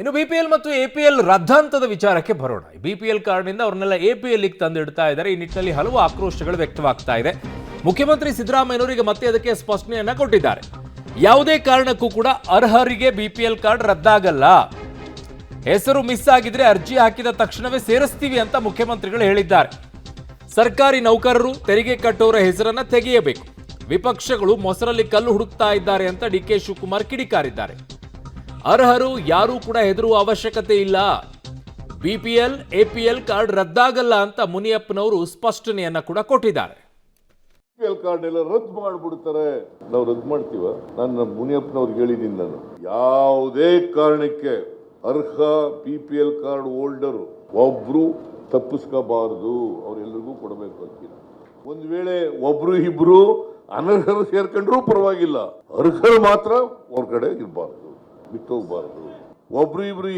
ಇನ್ನು ಬಿಪಿಎಲ್ ಮತ್ತು ಎಪಿಎಲ್ ರದ್ದಾಂತದ ವಿಚಾರಕ್ಕೆ ಬರೋಣ. ಬಿಪಿಎಲ್ ಕಾರ್ಡ್ನಿಂದ ಅವ್ರನ್ನೆಲ್ಲ ಎಪಿಎಲ್ಗೆ ತಂದಿಡ್ತಾ ಇದ್ದಾರೆ. ಈ ನಿಟ್ಟಿನಲ್ಲಿ ಹಲವು ಆಕ್ರೋಶಗಳು ವ್ಯಕ್ತವಾಗ್ತಾ ಇದೆ. ಮುಖ್ಯಮಂತ್ರಿ ಸಿದ್ದರಾಮಯ್ಯನವರಿಗೆ ಮತ್ತೆ ಅದಕ್ಕೆ ಸ್ಪಷ್ಟನೆಯನ್ನ ಕೊಟ್ಟಿದ್ದಾರೆ. ಯಾವುದೇ ಕಾರಣಕ್ಕೂ ಕೂಡ ಅರ್ಹರಿಗೆ ಬಿಪಿಎಲ್ ಕಾರ್ಡ್ ರದ್ದಾಗಲ್ಲ. ಹೆಸರು ಮಿಸ್ ಆಗಿದ್ರೆ ಅರ್ಜಿ ಹಾಕಿದ ತಕ್ಷಣವೇ ಸೇರಿಸ್ತೀವಿ ಅಂತ ಮುಖ್ಯಮಂತ್ರಿಗಳು ಹೇಳಿದ್ದಾರೆ. ಸರ್ಕಾರಿ ನೌಕರರು ತೆರಿಗೆ ಕಟ್ಟೋರ ಹೆಸರನ್ನ ತೆಗೆಯಬೇಕು. ವಿಪಕ್ಷಗಳು ಮೊಸರಲ್ಲಿ ಕಲ್ಲು ಹುಡುಕ್ತಾ ಇದ್ದಾರೆ ಅಂತ ಡಿಕೆ ಶಿವಕುಮಾರ್ ಕಿಡಿಕಾರಿದ್ದಾರೆ. ಅರ್ಹರು ಯಾರೂ ಕೂಡ ಹೆದರುವ ಅವಶ್ಯಕತೆ ಇಲ್ಲ. ಬಿಪಿಎಲ್ ಎಪಿಎಲ್ ಕಾರ್ಡ್ ರದ್ದಾಗಲ್ಲ ಅಂತ ಮುನಿಯಪ್ಪನವರು ಸ್ಪಷ್ಟನೆಯನ್ನ ಕೂಡ ಕೊಟ್ಟಿದ್ದಾರೆ. ಬಿಪಿಎಲ್ ಕಾರ್ಡ್ ಎಲ್ಲ ರದ್ದು ಮಾಡಿಬಿಡ್ತಾರೆ, ನಾವು ರದ್ದು ಮಾಡ್ತೀವ? ನಾನು ಮುನಿಯಪ್ಪನವ್ರಿಗೆ ಹೇಳಿದ್ದೀನಿ, ನಾನು ಯಾವುದೇ ಕಾರಣಕ್ಕೆ ಅರ್ಹ ಬಿಪಿಎಲ್ ಕಾರ್ಡ್ ಹೋಲ್ಡರು ಒಬ್ರು ತಪ್ಪಿಸ್ಕೋಬಾರದು, ಅವರೆಲ್ಲರಿಗೂ ಕೊಡಬೇಕು ಅಂತಿಲ್ಲ. ಒಂದ್ ವೇಳೆ ಒಬ್ರು ಇಬ್ರು ಅನರ್ಹರು ಸೇರ್ಕೊಂಡ್ರು ಪರವಾಗಿಲ್ಲ, ಅರ್ಹರು ಮಾತ್ರ ಹೊರಗಡೆ ಇರಬಾರ್ದು, ಬಿಟ್ಟೋಗ್ಬಾರ್ದು. ಒಬ್ರು ಇಬ್ರು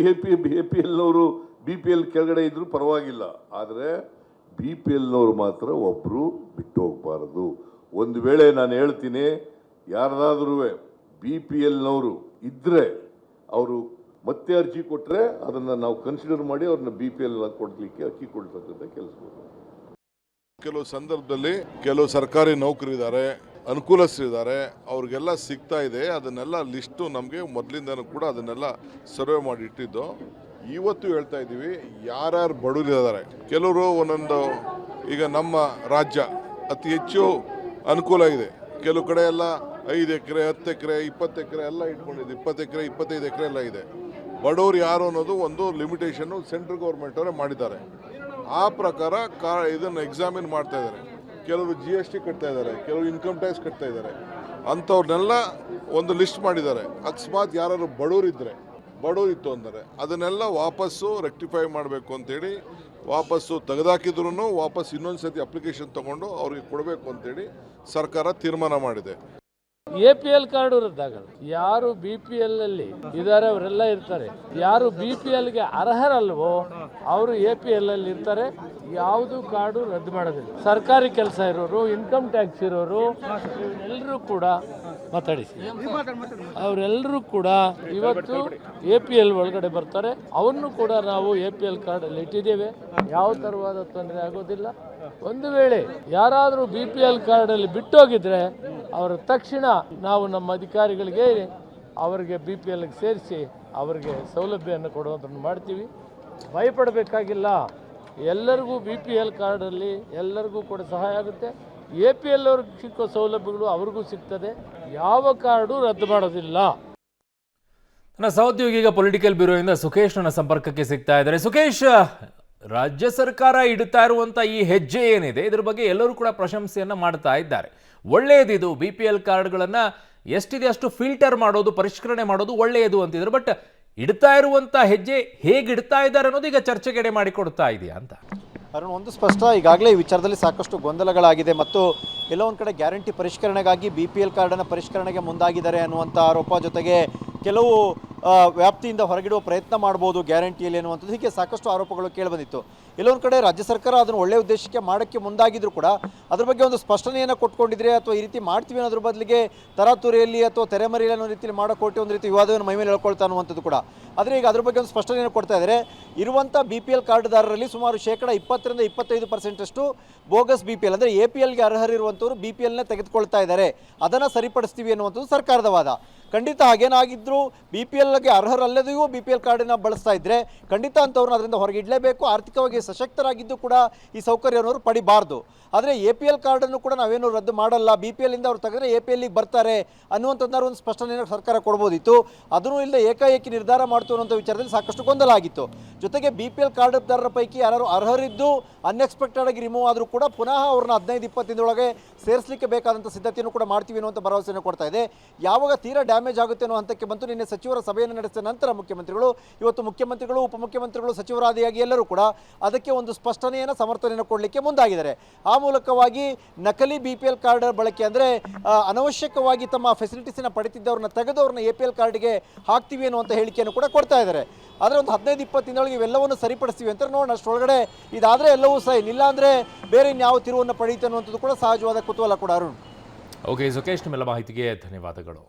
ಎಪಿಎಲ್ನವರು ಬಿಪಿಎಲ್ ಕೆಳಗಡೆ ಇದ್ರು ಪರವಾಗಿಲ್ಲ, ಆದರೆ ಬಿಪಿಎಲ್ನವರು ಮಾತ್ರ ಒಬ್ರು ಬಿಟ್ಟು ಹೋಗ್ಬಾರದು. ಒಂದು ವೇಳೆ ನಾನು ಹೇಳ್ತೀನಿ, ಯಾರಾದ್ರೂ ಬಿಪಿಎಲ್ನವರು ಇದ್ರೆ ಅವರು ಮತ್ತೆ ಅರ್ಜಿ ಕೊಟ್ಟರೆ ಅದನ್ನ ನಾವು ಕನ್ಸಿಡರ್ ಮಾಡಿ ಅವ್ರನ್ನ ಬಿಪಿಎಲ್ ಕೊಡ್ಲಿಕ್ಕೆ ಅಕ್ಕಿ ಕೊಡ್ತಕ್ಕಂಥ ಕೆಲಸ. ಕೆಲವು ಸಂದರ್ಭದಲ್ಲಿ ಕೆಲವು ಸರ್ಕಾರಿ ನೌಕರಿದ್ದಾರೆ, ಅನುಕೂಲಸ್ಥರಿದ್ದಾರೆ, ಅವ್ರಿಗೆಲ್ಲ ಸಿಗ್ತಾ ಇದೆ. ಅದನ್ನೆಲ್ಲ ಲಿಸ್ಟು ನಮಗೆ ಮೊದಲಿಂದನೂ ಕೂಡ ಅದನ್ನೆಲ್ಲ ಸರ್ವೆ ಮಾಡಿ ಇಟ್ಟಿದ್ದು. ಇವತ್ತು ಹೇಳ್ತಾ ಇದ್ದೀವಿ, ಯಾರ್ಯಾರು ಬಡವರಿದ್ದಾರೆ, ಕೆಲವರು ಒಂದೊಂದು, ಈಗ ನಮ್ಮ ರಾಜ್ಯ ಅತಿ ಹೆಚ್ಚು ಅನುಕೂಲ ಇದೆ. ಕೆಲವು ಕಡೆ ಎಲ್ಲ 5 ಎಕರೆ 10 ಎಕರೆ 20 ಎಕರೆ ಎಲ್ಲ ಇಟ್ಕೊಂಡಿದೆ, 20 ಎಕರೆ 25 ಎಕರೆ ಎಲ್ಲ ಇದೆ. ಬಡವರು ಯಾರು ಅನ್ನೋದು ಒಂದು ಲಿಮಿಟೇಷನ್ನು ಸೆಂಟ್ರಲ್ ಗೌರ್ಮೆಂಟ್ ಅವರೇ ಮಾಡಿದ್ದಾರೆ. ಆ ಪ್ರಕಾರ ಇದನ್ನು ಎಕ್ಸಾಮಿನ್ ಮಾಡ್ತಾ ಇದ್ದಾರೆ. ಕೆಲವರು GST ಕಟ್ತಾ ಇದ್ದಾರೆ, ಕೆಲವರು ಇನ್ಕಮ್ ಟ್ಯಾಕ್ಸ್ ಕಟ್ತಾ ಇದ್ದಾರೆ. ಅಂಥವ್ರನ್ನೆಲ್ಲ ಒಂದು ಲಿಸ್ಟ್ ಮಾಡಿದ್ದಾರೆ. ಅಕಸ್ಮಾತ್ ಯಾರು ಬಡವರಿತ್ತು ಅಂದರೆ ಅದನ್ನೆಲ್ಲ ವಾಪಸ್ಸು ರೆಕ್ಟಿಫೈ ಮಾಡಬೇಕು ಅಂತೇಳಿ, ವಾಪಸ್ಸು ತೆಗೆದಾಕಿದ್ರು ವಾಪಸ್ ಇನ್ನೊಂದು ಸತಿ ಅಪ್ಲಿಕೇಶನ್ ತೊಗೊಂಡು ಅವ್ರಿಗೆ ಕೊಡಬೇಕು ಅಂತೇಳಿ ಸರ್ಕಾರ ತೀರ್ಮಾನ ಮಾಡಿದೆ. ಎಪಿಎಲ್ ಕಾರ್ಡು ರದ್ದಾಗಲ್ಲ. ಯಾರು ಬಿಪಿಎಲ್ ಅಲ್ಲಿ ಇದ್ದಾರೆ ಅವರೆಲ್ಲ ಇರ್ತಾರೆ. ಯಾರು ಬಿಪಿಎಲ್ಗೆ ಅರ್ಹರಲ್ವೋ ಅವರು ಎಪಿಎಲ್ ಅಲ್ಲಿ ಇರ್ತಾರೆ. ಯಾವುದು ಕಾರ್ಡು ರದ್ದು ಮಾಡೋದಿಲ್ಲ. ಸರ್ಕಾರಿ ಕೆಲಸ ಇರೋರು, ಇನ್ಕಮ್ ಟ್ಯಾಕ್ಸ್ ಇರೋರು, ಎಲ್ಲರೂ ಕೂಡ ಅವರೆಲ್ಲರೂ ಕೂಡ ಇವತ್ತು ಎಪಿಎಲ್ ಒಳಗಡೆ ಬರ್ತಾರೆ. ಅವನ್ನು ಕೂಡ ನಾವು ಎಪಿಎಲ್ ಕಾರ್ಡ್ ಅಲ್ಲಿ ಇಟ್ಟಿದ್ದೇವೆ. ಯಾವ ತರವಾದ ತೊಂದರೆ ಆಗೋದಿಲ್ಲ. ಒಂದು ವೇಳೆ ಯಾರಾದರೂ ಬಿಪಿಎಲ್ ಕಾರ್ಡ್ ಅಲ್ಲಿ ಬಿಟ್ಟೋಗಿದ್ರೆ ಅವರ ತಕ್ಷಣ ನಾವು ನಮ್ಮ ಅಧಿಕಾರಿಗಳಿಗೆ ಅವರಿಗೆ ಬಿಪಿಎಲ್ಗೆ ಸೇರಿಸಿ ಅವರಿಗೆ ಸೌಲಭ್ಯವನ್ನು ಕೊಡುವಂಥದ್ದು ಮಾಡ್ತೀವಿ. ಭಯಪಡಬೇಕಾಗಿಲ್ಲ. ಎಲ್ಲರಿಗೂ ಬಿಪಿಎಲ್ ಕಾರ್ಡಲ್ಲಿ ಎಲ್ಲರಿಗೂ ಕೂಡ ಸಹಾಯ ಆಗುತ್ತೆ. ಎಪಿಎಲ್ ಅವ್ರಿಗೆ ಸಿಕ್ಕೋ ಸೌಲಭ್ಯಗಳು ಅವ್ರಿಗೂ ಸಿಗ್ತದೆ. ಯಾವ ಕಾರ್ಡು ರದ್ದು ಮಾಡೋದಿಲ್ಲ. ನನ್ನ ಸಹೋದ್ಯೋಗಿ ಈಗ ಪೊಲಿಟಿಕಲ್ ಬ್ಯೂರೋಯಿಂದ ಸುಖೇಶ್ ನನ್ನ ಸಂಪರ್ಕಕ್ಕೆ ಸಿಗ್ತಾ ಇದ್ದಾರೆ. ಸುಖೇಶ್, ರಾಜ್ಯ ಸರ್ಕಾರ ಇಡ್ತಾ ಇರುವಂಥ ಈ ಹೆಜ್ಜೆ ಏನಿದೆ, ಇದ್ರ ಬಗ್ಗೆ ಎಲ್ಲರೂ ಕೂಡ ಪ್ರಶಂಸೆಯನ್ನು ಮಾಡ್ತಾ ಇದ್ದಾರೆ. ಒಳ್ಳೆಯದಿದು. ಬಿಪಿಎಲ್ ಕಾರ್ಡ್ಗಳನ್ನು ಎಷ್ಟಿದೆ ಅಷ್ಟು ಫಿಲ್ಟರ್ ಮಾಡೋದು, ಪರಿಷ್ಕರಣೆ ಮಾಡೋದು ಒಳ್ಳೆಯದು ಅಂತಿದ್ರು. ಬಟ್ ಇಡ್ತಾ ಇರುವಂಥ ಹೆಜ್ಜೆ ಹೇಗೆ ಇಡ್ತಾ ಇದ್ದಾರೆ ಅನ್ನೋದು ಈಗ ಚರ್ಚೆಗೆಡೆ ಮಾಡಿಕೊಡ್ತಾ ಇದೆಯಾ ಅಂತ. ಅರುಣ್, ಒಂದು ಸ್ಪಷ್ಟ, ಈಗಾಗಲೇ ಈ ವಿಚಾರದಲ್ಲಿ ಸಾಕಷ್ಟು ಗೊಂದಲಗಳಾಗಿದೆ ಮತ್ತು ಎಲ್ಲೋ ಒಂದು ಕಡೆ ಗ್ಯಾರಂಟಿ ಪರಿಷ್ಕರಣೆಗಾಗಿ ಬಿಪಿಎಲ್ ಕಾರ್ಡನ್ನು ಪರಿಷ್ಕರಣೆಗೆ ಮುಂದಾಗಿದ್ದಾರೆ ಅನ್ನುವಂಥ ಆರೋಪ, ಜೊತೆಗೆ ಕೆಲವು ವ್ಯಾಪ್ತಿಯಿಂದ ಹೊರಗಿಡುವ ಪ್ರಯತ್ನ ಮಾಡ್ಬೋದು ಗ್ಯಾರಂಟಿಯಲ್ಲಿ ಅನ್ನುವಂಥದ್ದು, ಹೀಗೆ ಸಾಕಷ್ಟು ಆರೋಪಗಳು ಕೇಳಿಬಂದಿತ್ತು. ಎಲ್ಲೊಂದು ಕಡೆ ರಾಜ್ಯ ಸರ್ಕಾರ ಅದನ್ನು ಒಳ್ಳೆಯ ಉದ್ದೇಶಕ್ಕೆ ಮಾಡೋಕ್ಕೆ ಮುಂದಾಗಿದ್ರು ಕೂಡ ಅದ್ರ ಬಗ್ಗೆ ಒಂದು ಸ್ಪಷ್ಟನೆಯನ್ನು ಕೊಟ್ಕೊಂಡಿದ್ರೆ ಅಥವಾ ಈ ರೀತಿ ಮಾಡ್ತೀವಿ ಅನ್ನೋದ್ರ ಬದಲಿಗೆ ತರಾತುರಿಯಲ್ಲಿ ಅಥವಾ ತೆರೆಮರೆಯಲ್ಲಿ ಅನ್ನೋ ರೀತಿಯಲ್ಲಿ ಮಾಡೋಕೊಟ್ಟು ಒಂದು ರೀತಿ ವಿವಾದವನ್ನು ಮೈಮೇಲೆ ಹೇಳ್ಕೊಳ್ತಾ ಅನ್ನುವಂಥದ್ದು ಕೂಡ. ಆದರೆ ಈಗ ಅದ್ರ ಬಗ್ಗೆ ಒಂದು ಸ್ಪಷ್ಟನೆಯನ್ನು ಕೊಡ್ತಾ ಇದ್ದಾರೆ. ಇರುವಂಥ ಬಿಪಿಎಲ್ ಕಾರ್ಡ್ದಾರರಲ್ಲಿ ಸುಮಾರು 20% ರಿಂದ 25% ಬೋಗಸ್ ಬಿಪಿಎಲ್ ಅಂದರೆ ಎಪಿಎಲ್ಗೆ ಅರ್ಹರಿರುವಂಥವ್ರು ಬಿಪಿಎಲ್ನೇ ತೆಗೆದುಕೊಳ್ತಾ ಇದ್ದಾರೆ. ಅದನ್ನು ಸರಿಪಡಿಸ್ತೀವಿ ಅನ್ನುವಂಥದ್ದು ಸರ್ಕಾರದ ವಾದ. ಖಂಡಿತ ಹಾಗೇನಾಗಿದ್ದರೂ ಬಿಪಿಎಲ್ಗೆ ಅರ್ಹರಲ್ಲದೆಯೂ ಬಿಪಿಎಲ್ ಕಾರ್ಡನ್ನು ಬಳಸ್ತಾ ಇದ್ದರೆ ಖಂಡಿತ ಅಂಥವ್ರನ್ನ ಅದರಿಂದ ಹೊರಗೆ ಇಡಲೇಬೇಕು. ಆರ್ಥಿಕವಾಗಿ ಸಶಕ್ತರಾಗಿದ್ದು ಕೂಡ ಈ ಸೌಕರ್ಯವನ್ನು ಪಡಿಬಾರ್ದು. ಆದರೆ ಎಪಿಎಲ್ ಕಾರ್ಡನ್ನು ಕೂಡ ನಾವೇನು ರದ್ದು ಮಾಡಲ್ಲ, ಬಿಪಿಎಲ್ಲಿಂದ ಅವ್ರು ತೆಗೆದ್ರೆ ಎಪಿಎಲ್ಗೆ ಬರ್ತಾರೆ ಅನ್ನುವಂಥದ್ದು ಒಂದು ಸ್ಪಷ್ಟನೆಯನ್ನು ಸರ್ಕಾರ ಕೊಡ್ಬೋದಿತ್ತು. ಅದನ್ನು ಇಲ್ಲದೆ ಏಕಾಏಕಿ ನಿರ್ಧಾರ ಮಾಡ್ತು ಅನ್ನೋಂಥ ವಿಚಾರದಲ್ಲಿ ಸಾಕಷ್ಟು ಗೊಂದಲ ಆಗಿತ್ತು. ಜೊತೆಗೆ ಬಿಪಿಎಲ್ ಕಾರ್ಡ್ದಾರರ ಪೈಕಿ ಯಾರು ಅರ್ಹರಿದ್ದು ಅನ್ಎಕ್ಸ್ಪೆಕ್ಟೆಡ್ ಆಗಿ ರಿಮೂವ್ ಆದರೂ ಕೂಡ ಪುನಃ ಅವ್ರನ್ನ 15-20 ದಿನದೊಳಗೆ ಸೇರಿಸಲಿಕ್ಕೆ ಬೇಕಾದಂಥ ಸಿದ್ಧತೆಯನ್ನು ಕೂಡ ಮಾಡ್ತೀವಿ ಅನ್ನುವಂಥ ಭರವಸೆಯನ್ನು ಕೊಡ್ತಾ ಇದೆ. ಯಾವಾಗ ತೀರಾ ಡ್ಯಾಮೇಜ್ ಆಗುತ್ತೆ ಅನ್ನೋ ಹಂತಕ್ಕೆ ಬಂತು. ನಿನ್ನೆ ಸಚಿವರ ಸಭೆಯನ್ನು ನಡೆಸಿದ ನಂತರ ಮುಖ್ಯಮಂತ್ರಿಗಳು, ಇವತ್ತು ಮುಖ್ಯಮಂತ್ರಿಗಳು, ಉಪಮುಖ್ಯಮಂತ್ರಿಗಳು, ಸಚಿವರಾದಿಯಾಗಿ ಎಲ್ಲರೂ ಕೂಡ ಅದಕ್ಕೆ ಒಂದು ಸ್ಪಷ್ಟನೆಯನ್ನು, ಸಮರ್ಥನೆಯನ್ನು ಕೊಡಲಿಕ್ಕೆ ಮುಂದಾಗಿದ್ದಾರೆ. ಆ ಮೂಲಕವಾಗಿ ನಕಲಿ ಬಿಪಿಎಲ್ ಕಾರ್ಡ್ ಬಳಕೆ ಅಂದರೆ ಅನವಶ್ಯಕವಾಗಿ ತಮ್ಮ ಫೆಸಿಲಿಟೀಸನ್ನು ಪಡೆದಿದ್ದವ್ರನ್ನ ತೆಗೆದವ್ರನ್ನ ಎಪಿಎಲ್ ಕಾರ್ಡ್ಗೆ ಹಾಕ್ತೀವಿ ಅನ್ನುವಂಥ ಹೇಳಿಕೆಯನ್ನು ಕೂಡ ಕೊಡ್ತಾ ಇದ್ದಾರೆ. ಆದರೆ ಒಂದು 15-20 ದಿನದೊಳಗೆ ಇವೆಲ್ಲವನ್ನು ಸರಿಪಡಿಸ್ತೀವಿ ಅಂತ ನೋಡೋಣ. ಅಷ್ಟರೊಳಗಡೆ ಇದಾದರೆ ಎಲ್ಲವೂ ಸಹ, ಇಲ್ಲ ಅಂದರೆ ಬೇರೆ ಇನ್ಯಾವ ತಿರುವನ್ನು ಪಡೆಯುತ್ತೆ ಅನ್ನುವಂಥದ್ದು ಕೂಡ ಸಹಜವಾದ ಕುತೂಹಲ ಕೂಡ. ಅರುಣ್, ಓಕೆ ಸುಖೇಶ್, ನಿಮ್ಮೆಲ್ಲ ಮಾಹಿತಿಗೆ ಧನ್ಯವಾದಗಳು.